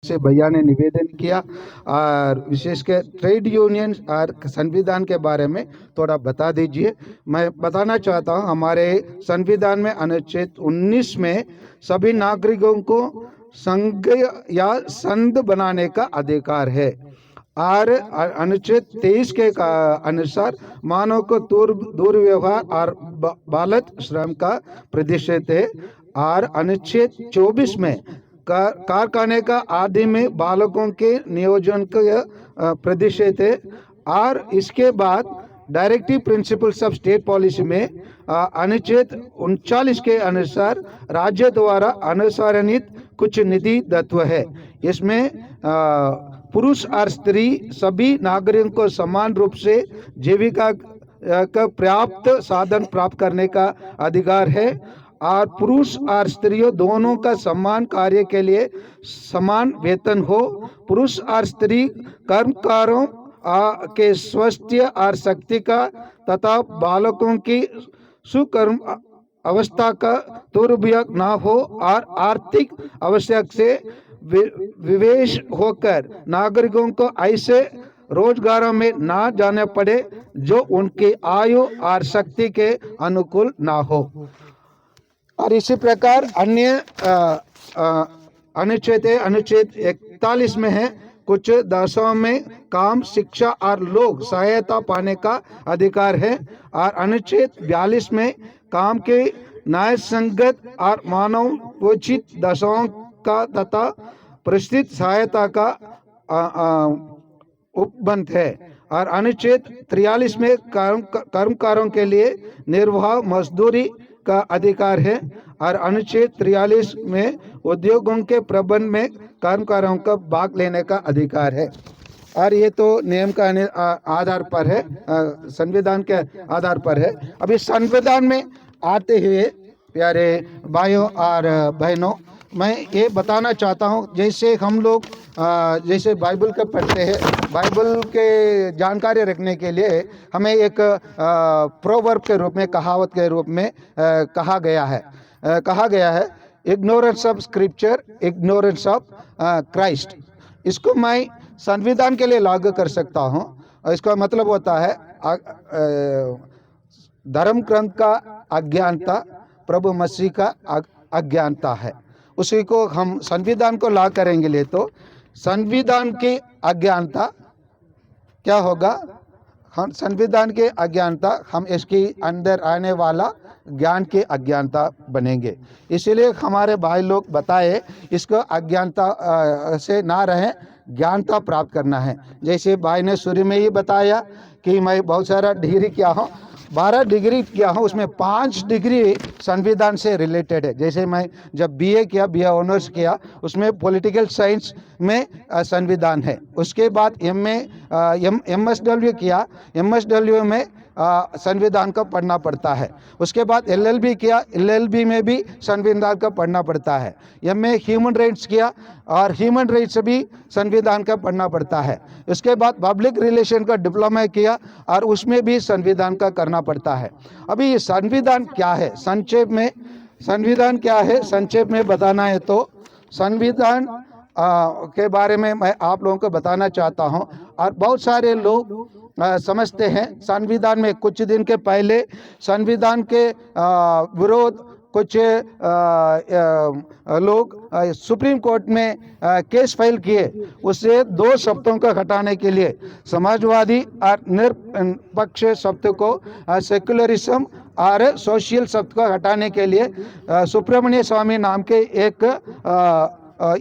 से भैया ने निवेदन किया और विशेषकर ट्रेड यूनियन और संविधान के बारे में थोड़ा बता दीजिए। मैं बताना चाहता हूं, हमारे संविधान में अनुच्छेद 19 में सभी नागरिकों को संघ या संघ बनाने का अधिकार है और अनुच्छेद 23 के अनुसार मानव को दुर्व्यवहार और बालक श्रम का प्रतिषेध है और अनुच्छेद 24 में कारखाने का आदि में बालकों के नियोजन का प्रतिषेध है और इसके बाद directive principles of state policy में अनुच्छेद 39 के अनुसार राज्य द्वारा अनुसरणित कुछ नीति तत्व है। इसमें पुरुष और स्त्री सभी नागरिकों को समान रूप से जीविका का पर्याप्त साधन प्राप्त करने का अधिकार है और पुरुष और स्त्रियों दोनों का समान कार्य के लिए समान वेतन हो। पुरुष और स्त्री कर्मकारों के स्वास्थ्य और शक्ति का तथा बालकों की सुकर्म अवस्था का दुरुपयोग न हो और आर्थिक आवश्यक से विवेश होकर नागरिकों को ऐसे रोजगारों में ना जाने पड़े जो उनकी आयु और शक्ति के अनुकूल ना हो। और इसी प्रकार अन्य अनुच्छेद 41 में है कुछ देशों में काम, शिक्षा और लोग सहायता पाने का अधिकार है और अनुच्छेद 42 में काम के न्याय संगत और मानवोचित देशों का तथा प्रस्तुत सहायता का उपबंध है और अनुच्छेद 43 में कर्मकारों के लिए निर्वाह मजदूरी का अधिकार है और अनुच्छेद 43 में उद्योगों के प्रबंध में कर्मकारों का भाग लेने का अधिकार है। और ये तो नियम का आधार पर है, संविधान के आधार पर है। अभी संविधान में आते हुए प्यारे भाइयों और बहनों, मैं ये बताना चाहता हूँ, जैसे हम लोग जैसे बाइबल का पढ़ते हैं, बाइबल के जानकारी रखने के लिए हमें एक प्रोवर्ब के रूप में, कहावत के रूप में कहा गया है ignorance of scripture, ignorance of Christ. इसको मैं संविधान के लिए लागू कर सकता हूँ। इसका मतलब होता है धर्म ग्रंथ का अज्ञानता प्रभु मसीह का अज्ञानता है। उसी को हम संविधान को लागू करेंगे ले तो संविधान की अज्ञानता क्या होगा? हम संविधान के अज्ञानता, हम इसके अंदर आने वाला ज्ञान के अज्ञानता बनेंगे। इसीलिए हमारे भाई लोग बताए इसको अज्ञानता से ना रहें, ज्ञानता प्राप्त करना है। जैसे भाई ने शुरू में ही बताया कि मैं बहुत सारा डिग्री किया हूँ, 12 डिग्री किया हूँ, उसमें 5 डिग्री संविधान से रिलेटेड है। जैसे मैं जब बीए किया, बीए ऑनर्स किया, उसमें पॉलिटिकल साइंस में संविधान है। उसके बाद एमएसडब्ल्यू किया, एमएसडब्ल्यू में संविधान को पढ़ना पड़ता है। उसके बाद एलएलबी किया, एलएलबी में भी संविधान को पढ़ना पड़ता है। एमए ह्यूमन राइट्स किया और ह्यूमन राइट्स भी संविधान का पढ़ना पड़ता है। उसके बाद पब्लिक रिलेशन का डिप्लोमा किया और उसमें भी संविधान का करना पड़ता है। अभी ये संविधान क्या है, संक्षेप में संविधान क्या है संक्षेप में बताना है तो संविधान के बारे में मैं आप लोगों को बताना चाहता हूं। और बहुत सारे लोग समझते हैं संविधान में, कुछ दिन के पहले संविधान के विरोध कुछ लोग सुप्रीम कोर्ट में केस फाइल किए, उससे 2 शब्दों को हटाने के लिए, समाजवादी और निरपक्ष शब्द को, सेक्युलरिज्म और सोशल शब्द को हटाने के लिए सुब्रमण्य स्वामी नाम के एक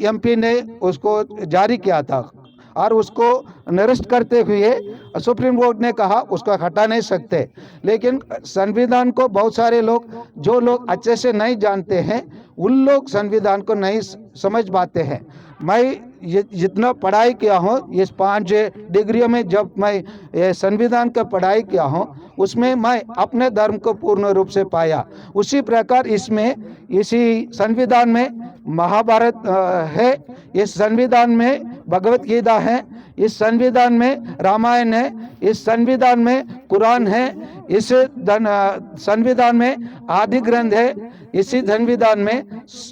एमपी ने उसको जारी किया था और उसको निरस्त करते हुए सुप्रीम कोर्ट ने कहा उसको हटा नहीं सकते। लेकिन संविधान को बहुत सारे लोग, जो लोग अच्छे से नहीं जानते हैं, उन लोग संविधान को नहीं समझ पाते हैं। मैं जितना पढ़ाई किया हूँ, ये 5 डिग्रियों में जब मैं ये संविधान का पढ़ाई किया हूँ, उसमें मैं अपने धर्म को पूर्ण रूप से पाया। उसी प्रकार इसमें, इसी संविधान में महाभारत है, इस संविधान में भगवत गीता है, इस संविधान में रामायण है, इस संविधान में कुरान है, इस संविधान में आदि ग्रंथ है, इसी संविधान में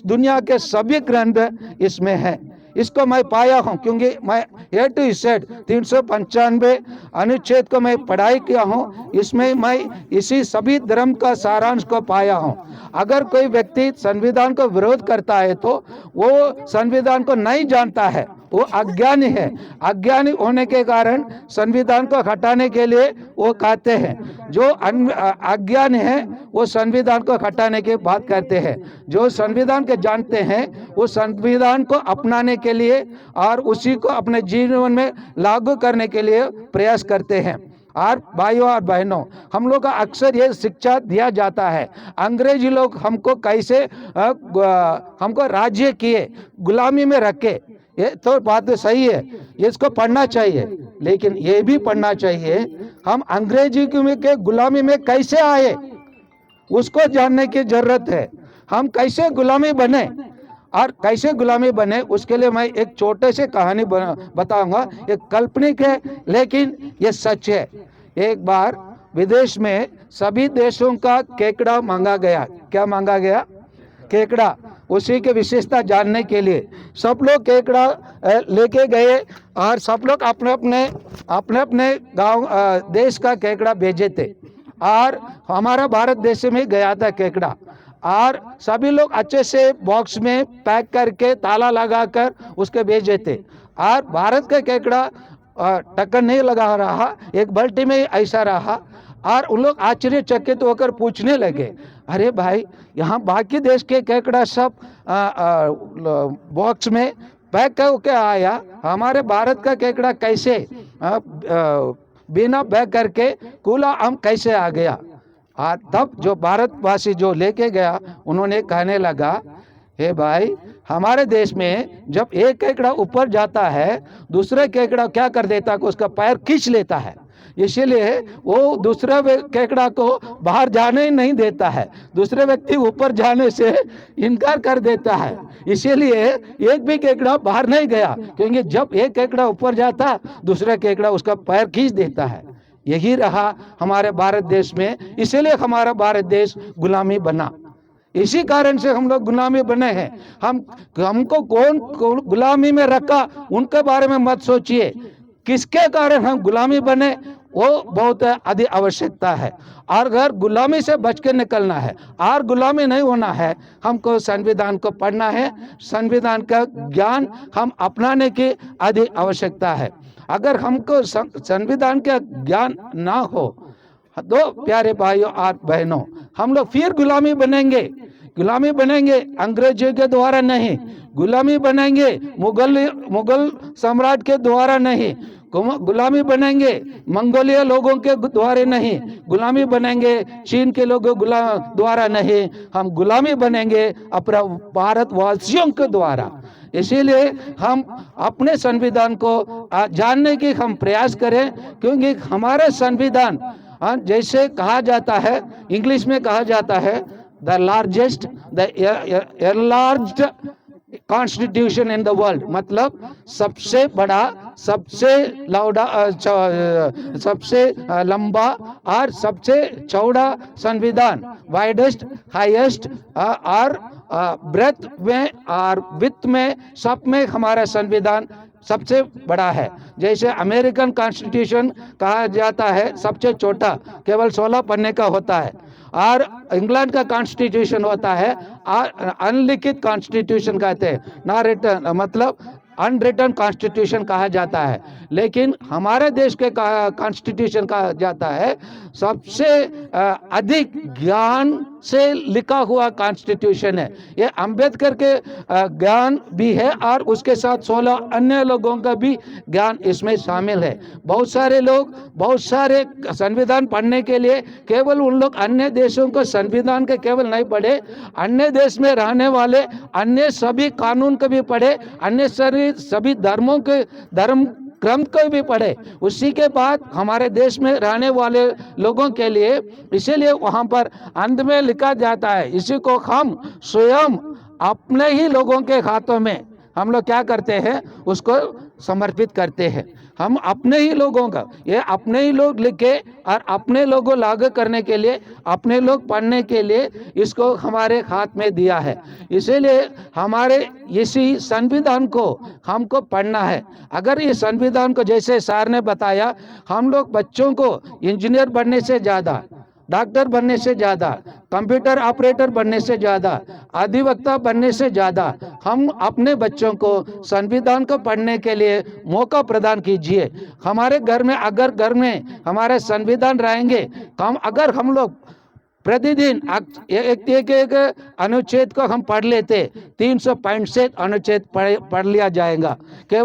दुनिया के सभी ग्रंथ इसमें है। इसको मैं पाया हूँ, क्योंकि मैं ए टू Z 395 अनुच्छेद को मैं पढ़ाई किया हूँ। इसमें मैं इसी सभी धर्म का सारांश को पाया हूँ। अगर कोई व्यक्ति संविधान को विरोध करता है तो वो संविधान को नहीं जानता है, वो अज्ञानी है। अज्ञानी होने के कारण संविधान को हटाने के लिए वो कहते हैं। जो अज्ञानी है वो संविधान को हटाने की बात करते हैं। जो संविधान के जानते हैं वो संविधान को अपनाने के लिए और उसी को अपने जीवन में लागू करने के लिए प्रयास करते हैं। और भाइयों और बहनों, हम लोग का अक्सर ये शिक्षा दिया जाता है, अंग्रेजी लोग हमको कैसे हमको राज्य किए, गुलामी में रखे। ये तो बात सही है, इसको पढ़ना चाहिए, लेकिन ये भी पढ़ना चाहिए हम अंग्रेजी के गुलामी में कैसे आए, उसको जानने की जरूरत है। हम कैसे गुलामी बने और कैसे गुलामी बने, उसके लिए मैं एक छोटे से कहानी बताऊंगा। एक काल्पनिक है लेकिन ये सच है। एक बार विदेश में सभी देशों का केकड़ा मांगा गया। क्या मांगा गया? केकड़ा। उसी की विशेषता जानने के लिए सब लोग केकड़ा लेके गए और सब लोग अपने अपने गांव देश का केकड़ा भेजे थे। और हमारा भारत देश में गया था केकड़ा, और सभी लोग अच्छे से बॉक्स में पैक करके ताला लगाकर उसके भेजे थे। और भारत का केकड़ा टक्कर नहीं लगा रहा, एक बाल्टी में ऐसा रहा। और उन लोग आश्चर्यचकित होकर पूछने लगे, अरे भाई, यहाँ बाकी देश के केकड़ा सब बॉक्स में पैक करके आया, हमारे भारत का केकड़ा कैसे बिना पैक करके खुला आम कैसे आ गया? और तब जो भारतवासी जो लेके गया उन्होंने कहने लगा, हे भाई, हमारे देश में जब एक केकड़ा ऊपर जाता है, दूसरे केकड़ा क्या कर देता है, उसका पैर खींच लेता है। इसीलिए वो दूसरे केकड़ा को बाहर जाने ही नहीं देता है, दूसरे व्यक्ति ऊपर जाने से इनकार कर देता है। इसीलिए एक भी केकड़ा बाहर नहीं गया, क्योंकि जब एक केकड़ा ऊपर जाता, दूसरा केकड़ा उसका पैर खींच देता है। यही रहा हमारे भारत देश में, इसीलिए हमारा भारत देश गुलामी बना। इसी कारण से हम लोग गुलामी बने हैं। हमको कौन गुलामी में रखा उनके बारे में मत सोचिए, किसके कारण हम गुलामी बने वो बहुत अधिक आवश्यकता है। और अगर गुलामी से बच के निकलना है और गुलामी नहीं होना है, हमको संविधान को पढ़ना है, संविधान का ज्ञान हम अपनाने की अधिक आवश्यकता है। अगर हमको संविधान का ज्ञान ना हो तो प्यारे भाइयों और बहनों, हम लोग फिर गुलामी बनेंगे। गुलामी बनेंगे अंग्रेजों के द्वारा नहीं, गुलामी बनेंगे मुगल सम्राट के द्वारा नहीं, गुलामी बनेंगे मंगोलिया लोगों के द्वारा नहीं, गुलामी बनेंगे चीन के लोगों द्वारा नहीं, हम गुलामी बनेंगे अपना भारतवासियों के द्वारा। इसीलिए हम अपने संविधान को जानने की हम प्रयास करें, क्योंकि हमारा संविधान जैसे कहा जाता है, इंग्लिश में कहा जाता है the largest constitution in the world, मतलब सबसे बड़ा, सबसे सबसे लंबा और सबसे चौड़ा संविधान, वाइडेस्ट, हाईएस्ट और ब्रेथ में और विड्थ में, सब में हमारा संविधान सबसे बड़ा है। जैसे अमेरिकन कॉन्स्टिट्यूशन कहा जाता है सबसे छोटा, केवल 16 पन्ने का होता है, और इंग्लैंड का कॉन्स्टिट्यूशन होता है अनलिखित कॉन्स्टिट्यूशन कहते हैं, ना रिटन, मतलब अनरिटन कॉन्स्टिट्यूशन कहा जाता है। लेकिन हमारे देश के कॉन्स्टिट्यूशन कहा जाता है सबसे अधिक ज्ञान से लिखा हुआ कॉन्स्टिट्यूशन है। ये अंबेडकर के ज्ञान भी है और उसके साथ 16 अन्य लोगों का भी ज्ञान इसमें शामिल है। बहुत सारे लोग बहुत सारे संविधान पढ़ने के लिए केवल उन लोग अन्य देशों को संविधान के केवल नहीं पढ़े, अन्य देश में रहने वाले अन्य सभी कानून को भी पढ़े, अन्य सभी धर्मों के धर्म क्रम को भी पढ़े। उसी के बाद हमारे देश में रहने वाले लोगों के लिए, इसीलिए वहाँ पर अंत में लिखा जाता है, इसी को हम स्वयं अपने ही लोगों के हाथों में हम लोग क्या करते हैं, उसको समर्पित करते हैं। हम अपने ही लोगों का, ये अपने ही लोग लिखे और अपने लोगों लागू करने के लिए, अपने लोग पढ़ने के लिए इसको हमारे हाथ में दिया है। इसीलिए हमारे इसी संविधान को हमको पढ़ना है। अगर ये संविधान को, जैसे सर ने बताया, हम लोग बच्चों को इंजीनियर बनने से ज़्यादा, डॉक्टर बनने से ज़्यादा, कंप्यूटर ऑपरेटर बनने से ज़्यादा, अधिवक्ता बनने से ज़्यादा हम अपने बच्चों को संविधान को पढ़ने के लिए मौका प्रदान कीजिए। हमारे घर में, अगर घर में हमारे संविधान रहेंगे, तो अगर हम लोग प्रतिदिन एक अनुच्छेद को हम पढ़ लेते, 365 अनुच्छेद पढ़ लिया जाएगा।